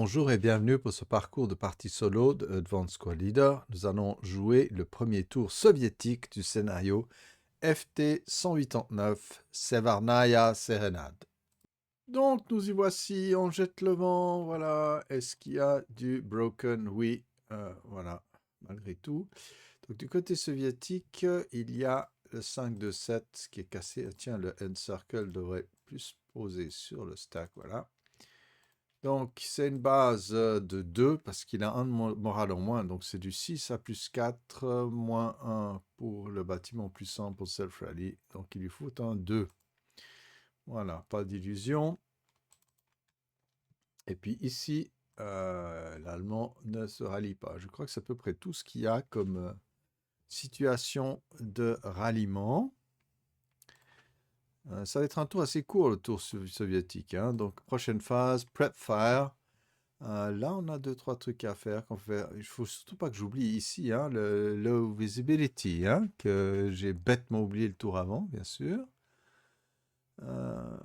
Bonjour et bienvenue pour ce parcours de partie solo de Advanced Squad Leader. Nous allons jouer le premier tour soviétique du scénario FT 189 Severnaya Serenade. Donc nous y voici, on jette le vent, voilà. Est-ce qu'il y a du broken? Oui, voilà, malgré tout. Donc du côté soviétique, il y a le 5 de 7 qui est cassé. Tiens, le end circle devrait plus poser sur le stack, voilà. Donc, c'est une base de 2 parce qu'il a un de morale en moins. Donc, c'est du 6 à plus 4, moins 1 pour le bâtiment, plus 1 pour self-rally. Donc, il lui faut un 2. Voilà, pas d'illusion. Et puis ici, l'allemand ne se rallie pas. Je crois que c'est à peu près tout ce qu'il y a comme situation de ralliement. Ça va être un tour assez court, le tour soviétique, hein. Donc, prochaine phase, prep fire. Là, on a 2-3 trucs à faire. Il ne faut surtout pas que j'oublie ici, hein, le low visibility, hein, que j'ai bêtement oublié le tour avant, bien sûr. Euh,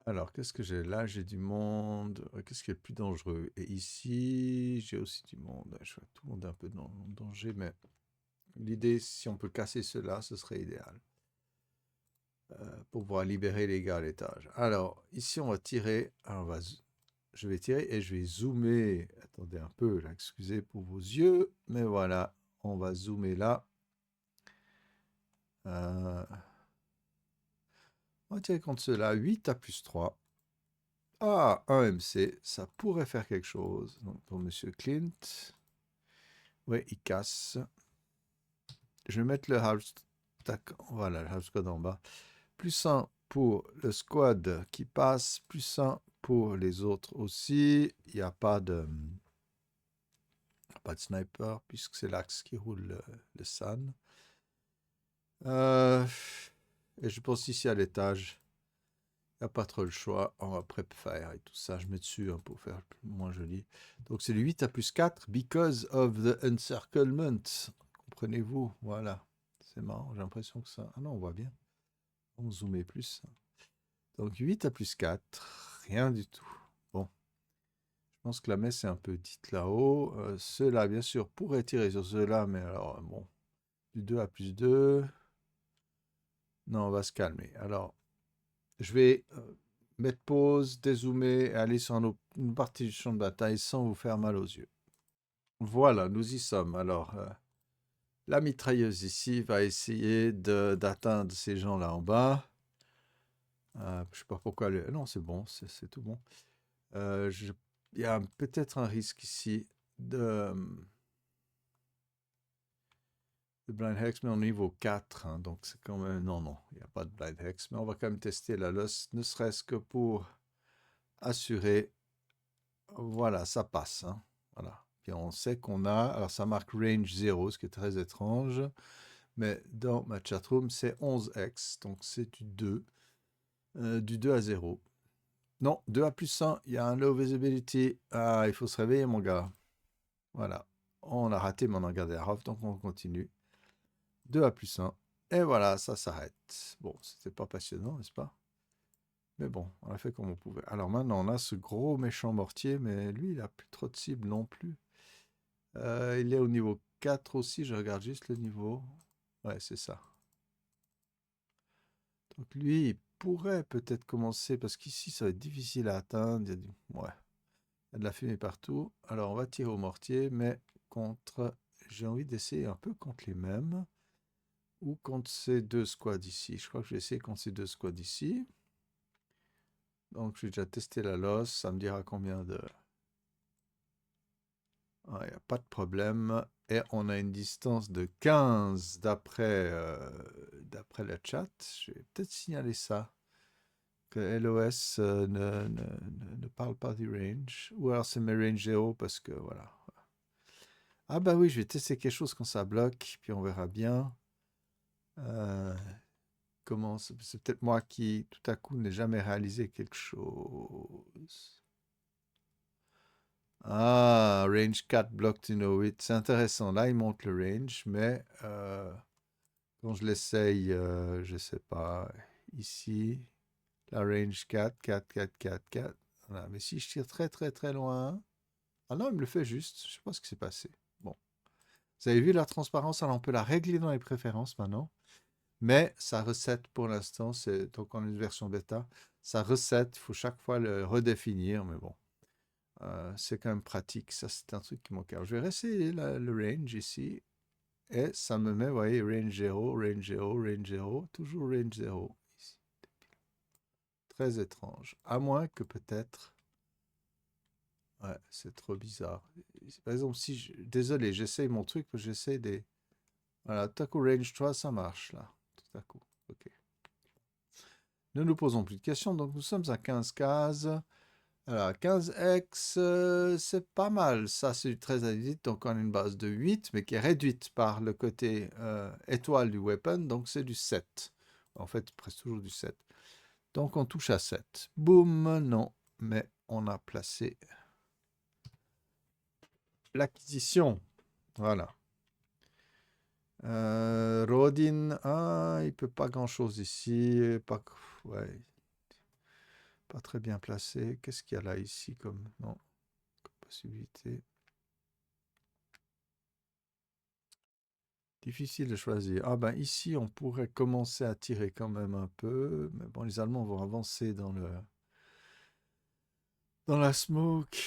Alors, qu'est-ce que j'ai là? J'ai du monde. Qu'est-ce qui est le plus dangereux? Et ici, j'ai aussi du monde. Je vois tout le monde est un peu dans le danger, mais l'idée, si on peut casser cela, ce serait idéal. Pour pouvoir libérer les gars à l'étage. Alors, ici, on va tirer. Alors, je vais tirer et je vais zoomer. Attendez un peu, là, excusez pour vos yeux. Mais voilà, on va zoomer là. On va tirer contre cela. 8 à plus 3. Ah, un MC, ça pourrait faire quelque chose. Donc, pour Monsieur Clint. Oui, il casse. Je vais mettre le house stack. Voilà, le house squad en bas. Plus 1 pour le squad qui passe. Plus 1 pour les autres aussi. Il n'y a pas de sniper puisque c'est l'axe qui roule le SAN. Et je pense ici à l'étage. Il n'y a pas trop le choix. On va prep fire et tout ça. Je mets dessus pour faire moins joli. Donc c'est le 8 à plus 4 because of the encirclement. Comprenez-vous? Voilà. C'est marrant. J'ai l'impression que ça. Ah non, on voit bien. On zoomait plus. Donc 8 à plus 4. Rien du tout. Bon. Je pense que la messe est un peu dite là-haut. Ceux-là, bien sûr, pourraient tirer sur ceux-là, mais alors, bon. Du 2 à plus 2. Non, on va se calmer. Alors, je vais mettre pause, dézoomer et aller sur une partie du champ de bataille sans vous faire mal aux yeux. Voilà, nous y sommes. Alors, la mitrailleuse ici va essayer d'atteindre ces gens-là en bas. Je ne sais pas pourquoi. Non, c'est bon, c'est tout bon. Il y a peut-être un risque ici de Blind Hex, mais on est niveau 4, hein, donc c'est quand même... Non, non, il n'y a pas de Blind Hex, mais on va quand même tester la loss, ne serait-ce que pour assurer. Voilà, ça passe, hein. Voilà. Puis on sait qu'on a... Alors ça marque range 0, ce qui est très étrange, mais dans ma chatroom, c'est 11x, donc c'est du 2 à 0. Non, 2 à plus 1, il y a un low visibility. Ah, il faut se réveiller, mon gars. Voilà. On a raté, mais on a gardé la off, donc on continue. 2 à plus 1. Et voilà, ça s'arrête. Bon, c'était pas passionnant, n'est-ce pas? Mais bon, on a fait comme on pouvait. Alors maintenant, on a ce gros méchant mortier, mais lui, il a plus trop de cibles non plus. Il est au niveau 4 aussi, je regarde juste le niveau. Ouais, c'est ça. Donc lui, il pourrait peut-être commencer, parce qu'ici, ça va être difficile à atteindre. Ouais, il y a de la fumée partout. Alors, on va tirer au mortier, mais contre... J'ai envie d'essayer un peu contre les mêmes. Ou contre ces deux squads ici. Je crois que je vais essayer contre ces deux squads ici. Donc, j'ai déjà testé la loss. Ça me dira combien de... Il n'y a pas de problème. Et on a une distance de 15 d'après le chat. Je vais peut-être signaler ça. Que LOS ne parle pas du range. Ou alors c'est mes range 0 parce que voilà. Ah bah oui, je vais tester quelque chose quand ça bloque. Puis on verra bien. Euh, Comment c'est peut-être moi qui, tout à coup, n'ai jamais réalisé quelque chose. Ah, range 4 blocked in 08. C'est intéressant. Là, il monte le range, mais quand je l'essaye, je sais pas. ici, la range 4, 4, 4, 4, 4. Voilà. Mais si je tire très très très loin... Ah non, il me le fait juste. Je sais pas ce qui s'est passé. Bon. Vous avez vu la transparence, alors on peut la régler dans les préférences maintenant. Mais sa recette pour l'instant, c'est donc on a une version bêta. Sa recette, il faut chaque fois le redéfinir, mais bon, c'est quand même pratique. Ça, c'est un truc qui manque. Alors, je vais réessayer le range ici. Et ça me met, vous voyez, range 0, range 0, range 0, toujours range 0. Ici. Très étrange. À moins que peut-être... Ouais, c'est trop bizarre. Par exemple, si je... Désolé, j'essaye mon truc, j'essaie des... Voilà, tout à coup, range 3, ça marche, là. Tout à coup. OK. Ne nous posons plus de questions. Donc, nous sommes à 15 cases. Alors, 15x, c'est pas mal. Ça, c'est du 13 à 18. Donc, on a une base de 8, mais qui est réduite par le côté étoile du weapon. Donc, c'est du 7. En fait, presque toujours du 7. Donc, on touche à 7. Boum, non. Mais on a placé l'acquisition. Voilà. Rodin, ah, il peut pas grand-chose ici. Pas, ouais, pas très bien placé. Qu'est-ce qu'il y a là, ici, comme... Non, comme possibilité. Difficile de choisir. Ah ben ici, on pourrait commencer à tirer quand même un peu. Mais bon, les Allemands vont avancer dans la smoke.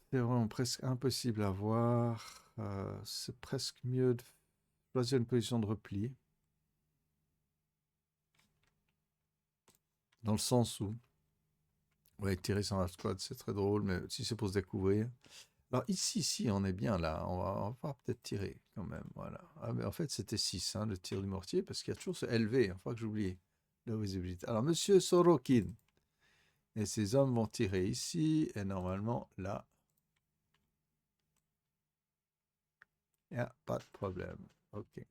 C'est vraiment presque impossible à voir. C'est presque mieux de choisir une position de repli. Dans le sens où, ouais, tirer sans la squad, c'est très drôle, mais si c'est pour se découvrir. Alors ici, on est bien là. On va peut-être tirer quand même. Voilà. Ah, mais en fait, c'était 6, hein, le tir du mortier, parce qu'il y a toujours ce LV. Il faut que j'oublie la visibilité. Alors, monsieur Sorokin. Et ces hommes vont tirer ici, et normalement, là, il n'y a pas de problème. OK.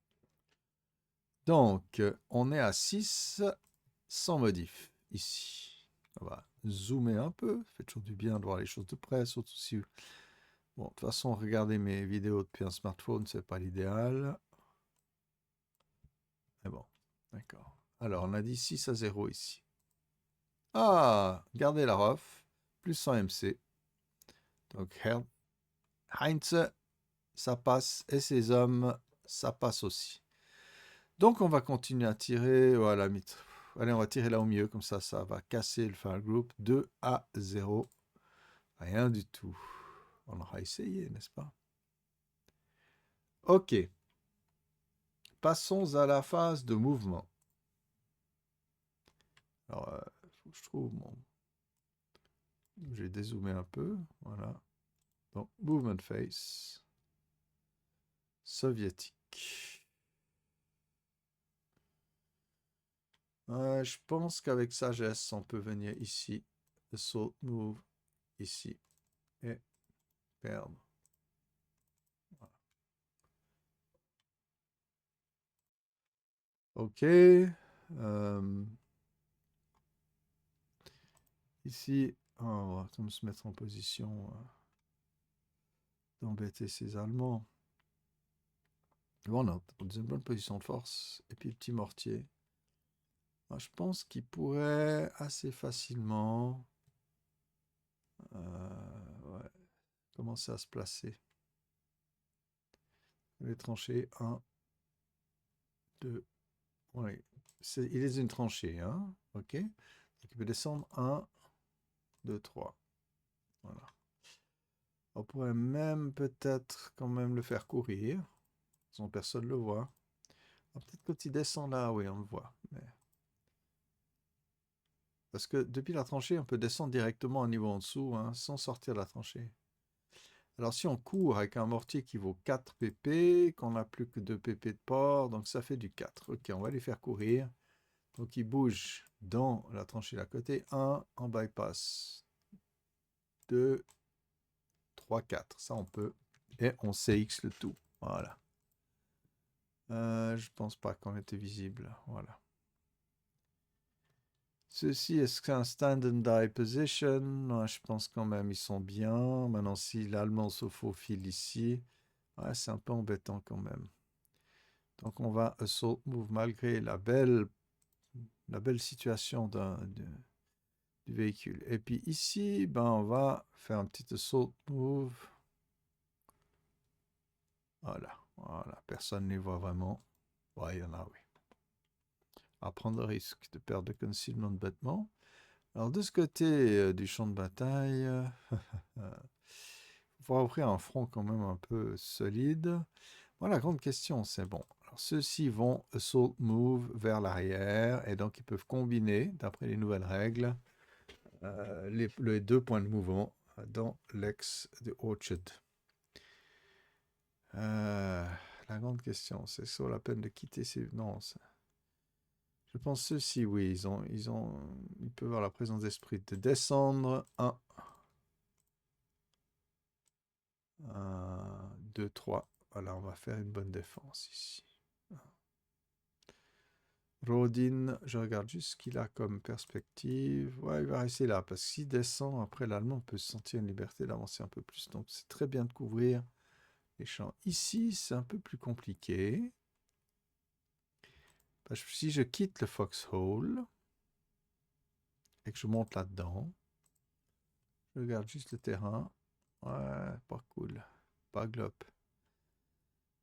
Donc, on est à 6 sans modif, ici. On va zoomer un peu. Ça fait toujours du bien de voir les choses de près, surtout si... Bon, de toute façon, regarder mes vidéos depuis un smartphone, c'est pas l'idéal. Mais bon, d'accord. Alors, on a dit 6 à 0 ici. Ah, gardez la ROF, plus 100 MC. Donc, Heinz, ça passe, et ces hommes, ça passe aussi. Donc, on va continuer à tirer. Voilà, allez, on va tirer là au milieu, comme ça va casser le fire group. 2 à 0. Rien du tout. On aura essayé, n'est-ce pas? OK. Passons à la phase de mouvement. Alors, faut que je trouve mon... J'ai dézoomé un peu. Voilà. Donc, movement face. Soviétique. Je pense qu'avec sagesse, on peut venir ici. Assault move ici. Et perdre. Voilà. OK. Ici, on va se mettre en position d'embêter ces Allemands. Bon, on a une bonne position de force. Et puis le petit mortier. Moi, je pense qu'il pourrait assez facilement ouais, commencer à se placer. Les tranchées, 1, 2, oui. Il est une tranchée, hein, ok. Donc, il peut descendre 1, 2, 3. Voilà. On pourrait même peut-être quand même le faire courir, sans personne le voit. Peut-être quand il descend là, oui, on le voit. Mais... Parce que depuis la tranchée, on peut descendre directement au niveau en dessous, hein, sans sortir de la tranchée. Alors si on court avec un mortier qui vaut 4 pp, qu'on n'a plus que 2 pp de port, donc ça fait du 4. Ok, on va les faire courir. Donc ils bougent dans la tranchée d'à côté. 1 en bypass. 2, 3, 4. Ça on peut. Et on CX le tout. Voilà. Je pense pas qu'on était visible. Voilà. Ceci, est-ce qu'un stand and die position? Ouais, je pense quand même ils sont bien. Maintenant, si l'allemand se faufile ici, ouais, c'est un peu embêtant quand même. Donc on va assault move malgré la belle la belle situation du véhicule. Et puis ici, ben, on va faire un petit assault move. Voilà, voilà, personne ne les voit vraiment. Ouais, il y en a, oui. À prendre le risque de perdre de concealment bêtement. Alors, de ce côté du champ de bataille, il faut offrir un front quand même un peu solide. Voilà, la grande question, c'est bon. Alors, ceux-ci vont assault move vers l'arrière et donc ils peuvent combiner, d'après les nouvelles règles, les 2 points de mouvement dans l'ex de Orchard. La grande question, c'est sur la peine de quitter ces... Non, je pense ceux-ci, oui, ils peuvent avoir la présence d'esprit de descendre. 1, 2, 3. Voilà, on va faire une bonne défense ici. Rodin, je regarde juste ce qu'il a comme perspective. Ouais, il va rester là, parce que s'il descend, après l'Allemand peut se sentir une liberté d'avancer un peu plus. Donc c'est très bien de couvrir les champs. Ici, c'est un peu plus compliqué. Parce que si je quitte le foxhole et que je monte là-dedans, je regarde juste le terrain. Ouais, pas cool. Pas glop.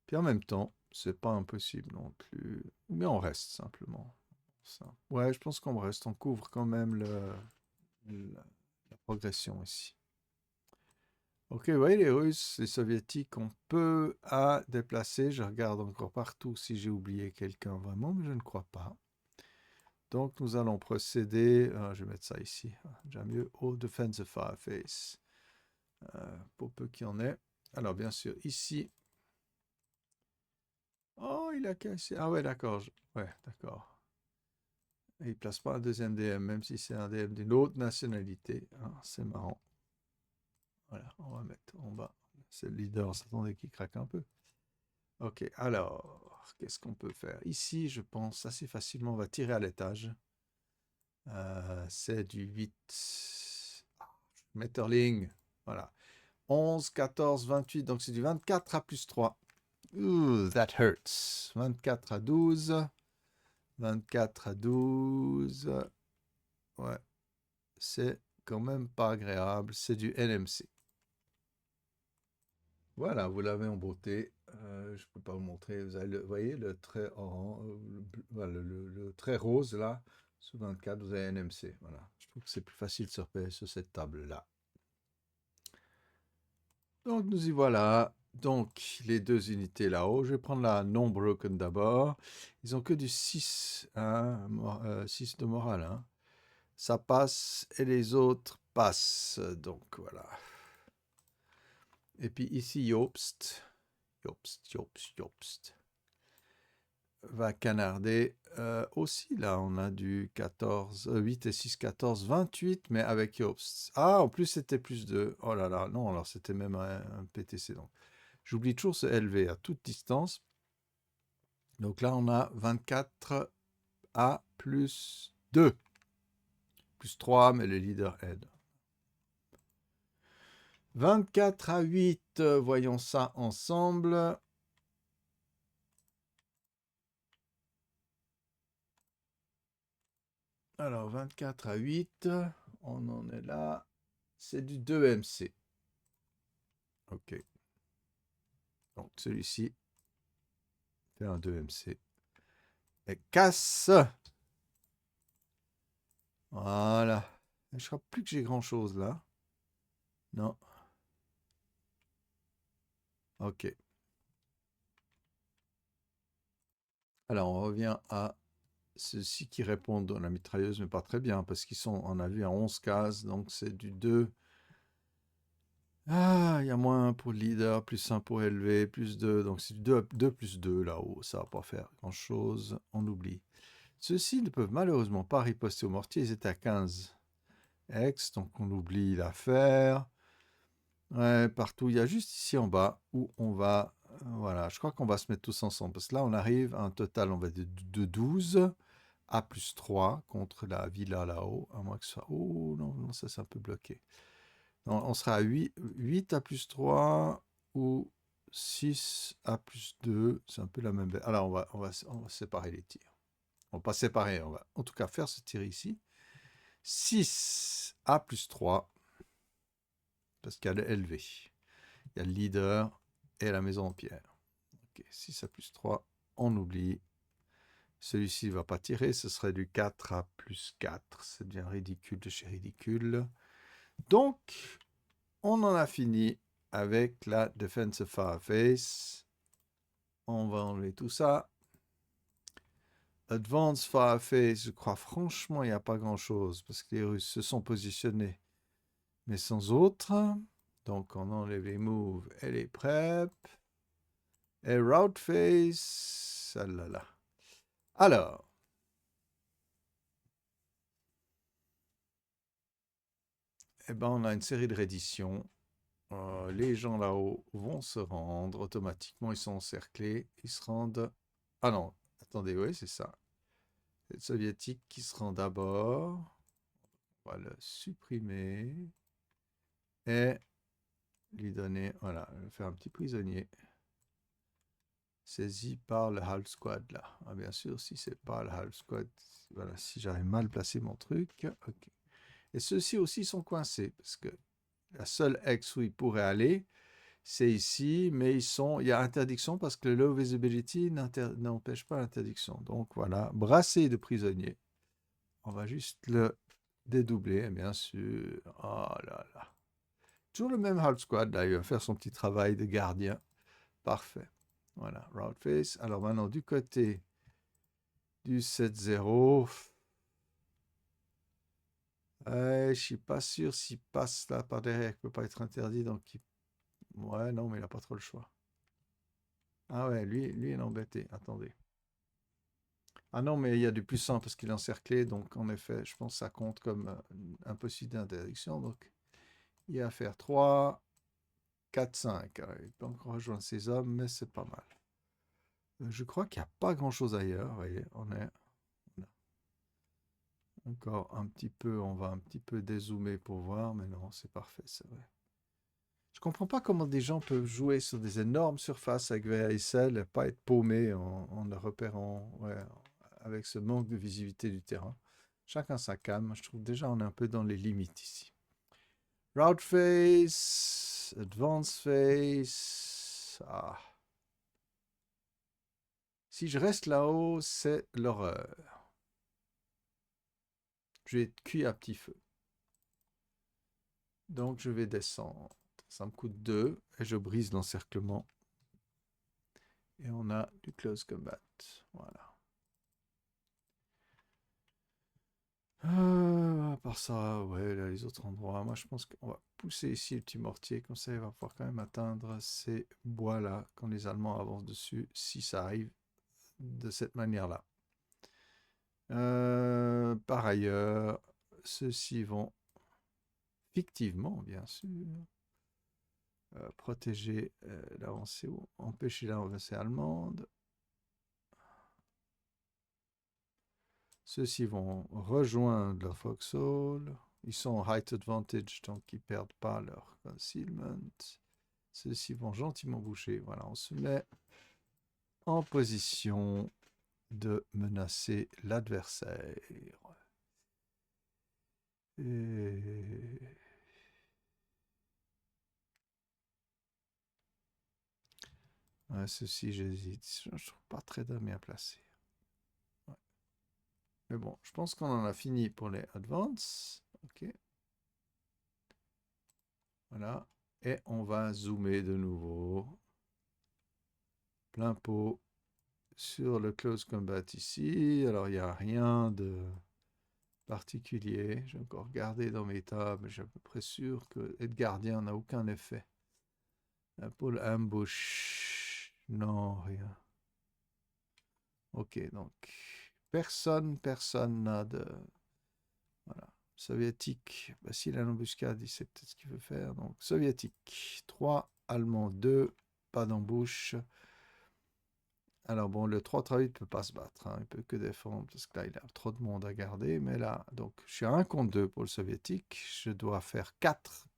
Puis en même temps, c'est pas impossible non plus. Mais on reste simplement. Ça. Ouais, je pense qu'on reste. On couvre quand même la progression ici. Ok, vous voyez, les Russes, les Soviétiques ont peu à déplacer. Je regarde encore partout si j'ai oublié quelqu'un vraiment, mais je ne crois pas. Donc, nous allons procéder, je vais mettre ça ici, déjà mieux, au Defensive Fireface, pour peu qu'il y en ait. Alors, bien sûr, ici. Oh, il a cassé. Ah ouais, d'accord. Ouais, d'accord. Et il ne place pas un deuxième DM, même si c'est un DM d'une autre nationalité. Ah, c'est marrant. Voilà, on va mettre en bas. C'est le leader, on s'attendait qu'il craque un peu. Ok, alors, qu'est-ce qu'on peut faire? Ici, je pense assez facilement, on va tirer à l'étage. C'est du 8. Metterling, voilà. 11, 14, 28, donc c'est du 24 à plus 3. Ooh, that hurts. 24 à 12. 24 à 12. Ouais, c'est quand même pas agréable. C'est du NMC. Voilà, vous l'avez en beauté. Je ne peux pas vous montrer. Vous voyez le trait orange, voilà, le trait rose là, sous 24, vous avez NMC. Voilà. Je trouve que c'est plus facile de se repérer sur cette table-là. Donc nous y voilà. Donc les deux unités là-haut. Je vais prendre la non-broken d'abord. Ils ont que du 6, hein, 6 de morale. Hein. Ça passe et les autres passent. Donc voilà. Et puis ici, Jobst. Jobst. Va canarder. Aussi, là, on a du 14, 8 et 6, 14, 28, mais avec Jobst. Ah, en plus, c'était plus de... Oh là là, non, alors c'était même un PTC. Donc, j'oublie toujours ce LV à toute distance. Donc là, on a 24 à plus 2. Plus 3, mais le leader aide. 24 à 8, voyons ça ensemble. Alors, 24 à 8, on en est là. C'est du 2MC. Ok. Donc, celui-ci fait un 2MC. Et casse. Voilà. Je crois plus que j'ai grand-chose là. Non. Ok. Alors, on revient à ceux-ci qui répondent dans la mitrailleuse, mais pas très bien, parce qu'ils sont, on a vu, à 11 cases, donc c'est du 2. Ah, il y a moins pour le leader, plus 1 pour élever, plus 2. Donc c'est du 2 plus 2 là-haut. Ça va pas faire grand-chose. On oublie. Ceux-ci ne peuvent malheureusement pas riposter au mortier. Ils étaient à 15 ex, donc on oublie l'affaire. Ouais, partout. Il y a juste ici en bas où on va... voilà, je crois qu'on va se mettre tous ensemble. Parce que là, on arrive à un total, on va dire, de 12 à plus 3 contre la villa là-haut. À moins que ce soit... Oh non, non, ça c'est un peu bloqué. On sera à 8 à plus 3 ou 6 à plus 2. C'est un peu la même. Alors, on va séparer les tirs. On va pas séparer, on va en tout cas faire ce tir ici. 6 A plus 3, parce qu'il y a le LV. Il y a le leader et la maison en pierre. Okay, 6 A plus 3, on oublie. Celui-ci ne va pas tirer, ce serait du 4 A plus 4. Ça devient ridicule de chez ridicule. Donc, on en a fini avec la Defensive Fireface. On va enlever tout ça. Advanced Fireface, je crois franchement, il n'y a pas grand-chose parce que les Russes se sont positionnés, mais sans autre. Donc, on enlève les moves et les prep. Et Route Face, ah là là. Alors, eh ben, on a une série de redditions. Les gens là-haut vont se rendre automatiquement. Ils sont encerclés. Ils se rendent. Ah non, attendez, oui, c'est ça. Les soviétiques qui se rendent d'abord. On va le supprimer. Et lui donner. Voilà, faire un petit prisonnier. Saisi par le Half Squad là. Ah, bien sûr, si c'est pas le Half Squad. Voilà, si j'avais mal placé mon truc. Ok. Et ceux-ci aussi sont coincés parce que la seule ex où ils pourraient aller, c'est ici, mais il y a interdiction parce que le low visibility n'empêche pas l'interdiction. Donc voilà, brassé de prisonniers. On va juste le dédoubler, bien sûr. Oh là là. Toujours le même Half Squad, là, il va faire son petit travail de gardien. Parfait. Voilà, route face. Alors maintenant, du côté du 7-0, je suis pas sûr s'il passe là par derrière, il peut pas être interdit, donc ouais, non, mais il n'a pas trop le choix. Ah ouais, lui, il est embêté. Attendez. Ah non, mais il y a du plus 1 parce qu'il est encerclé, donc en effet, je pense que ça compte comme impossible d'interdiction. Donc, il y a à faire 3, 4, 5. Alors, il peut encore rejoindre ses hommes, mais c'est pas mal. Je crois qu'il n'y a pas grand-chose ailleurs. Vous voyez, on a encore un petit peu, on va un petit peu dézoomer pour voir, mais non, c'est parfait, c'est vrai. Je comprends pas comment des gens peuvent jouer sur des énormes surfaces avec VASL et pas être paumés en le repérant, ouais, avec ce manque de visibilité du terrain. Chacun sa cam. Je trouve déjà on est un peu dans les limites ici. Route face, advance face. Ah. Si je reste là-haut, c'est l'horreur. Je vais être cuit à petit feu. Donc je vais descendre. Ça me coûte 2 et je brise l'encerclement. Et on a du close combat. Voilà. À part ça, ouais, là, les autres endroits, moi je pense qu'on va pousser ici le petit mortier, comme ça il va pouvoir quand même atteindre ces bois-là quand les Allemands avancent dessus, si ça arrive de cette manière-là. Par ailleurs, ceux-ci vont fictivement, bien sûr, protéger l'avancée, empêcher l'avancée allemande. Ceux-ci vont rejoindre leur foxhole. Ils sont en height advantage, donc ils ne perdent pas leur concealment. Ceux-ci vont gentiment bouger. Voilà, on se met en position de menacer l'adversaire. Et... ouais, ceci, j'hésite. Je ne trouve pas très bien placé. Ouais. Mais bon, je pense qu'on en a fini pour les advances. Ok. Voilà. Et on va zoomer de nouveau. Plein pot sur le close combat ici. Alors, il n'y a rien de particulier. J'ai encore regardé dans mes tables. Je suis à peu près sûr que être gardien n'a aucun effet. Pour l'ambush, non, rien. Ok, donc personne n'a de... Voilà. Soviétique, bah, s'il a l'embuscade, il sait peut-être ce qu'il veut faire. Donc, soviétique, 3, allemand 2, pas d'embouche. Alors bon, le 3-8 ne peut pas se battre, hein. Il ne peut que défendre, parce que là, il a trop de monde à garder. Mais là, donc, je suis à 1 contre 2 pour le soviétique. Je dois faire 4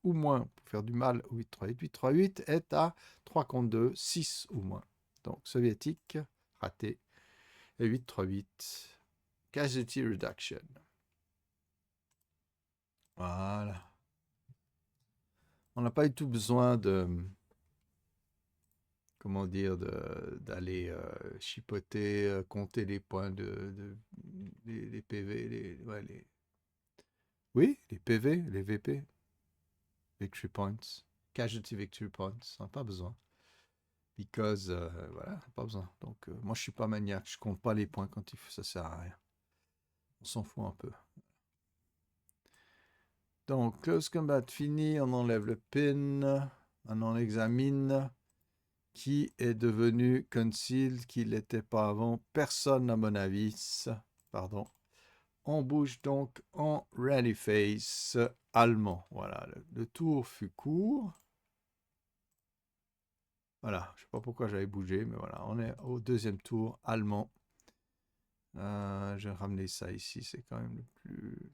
ou moins pour faire du mal au 8-3-8. 8-3-8 est à 3 contre 2, 6 ou moins. Donc, soviétique, raté. Et 838. Casualty Reduction. Voilà. On n'a pas du tout besoin de, comment dire, d'aller chipoter, compter les points les PV, oui, les PV, les VP, Victory Points, Casualty Victory Points, on n'a pas besoin. Because, voilà, pas besoin. Donc, moi, je suis pas maniaque, je compte pas les points quand il faut, ça sert à rien. On s'en fout un peu. Donc, Close Combat fini, on enlève le pin, on en examine qui est devenu Concealed, qui ne l'était pas avant. Personne à mon avis. Pardon. On bouge donc en Rally Face allemand. Voilà, le tour fut court. Voilà, je ne sais pas pourquoi j'avais bougé, mais voilà, on est au deuxième tour allemand. Je vais ramener ça ici, c'est quand même le plus...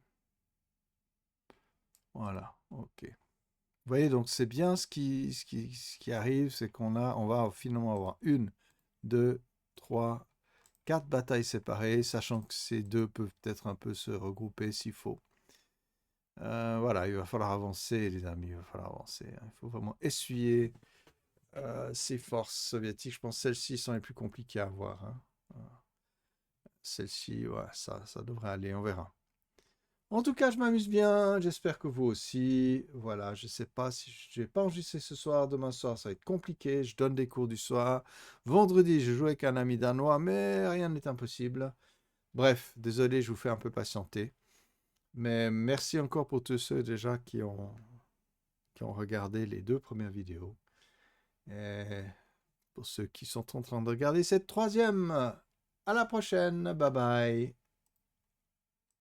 Voilà, ok. Vous voyez, donc c'est bien ce qui arrive, c'est on va finalement avoir 1, 2, 3, 4 batailles séparées, sachant que ces deux peuvent peut-être un peu se regrouper s'il faut. Voilà, il va falloir avancer, les amis, il va falloir avancer. Il faut vraiment essuyer ces forces soviétiques. Je pense que celles-ci sont les plus compliquées à voir. Hein. Celles-ci, ouais, ça devrait aller, on verra. En tout cas, je m'amuse bien, j'espère que vous aussi. Voilà, je ne sais pas si je vais pas enregistrer ce soir, demain soir, ça va être compliqué. Je donne des cours du soir. Vendredi, je joue avec un ami danois, mais rien n'est impossible. Bref, désolé, je vous fais un peu patienter. Mais merci encore pour tous ceux déjà qui ont regardé les 2 premières vidéos. Et pour ceux qui sont en train de regarder cette 3e, à la prochaine, bye bye.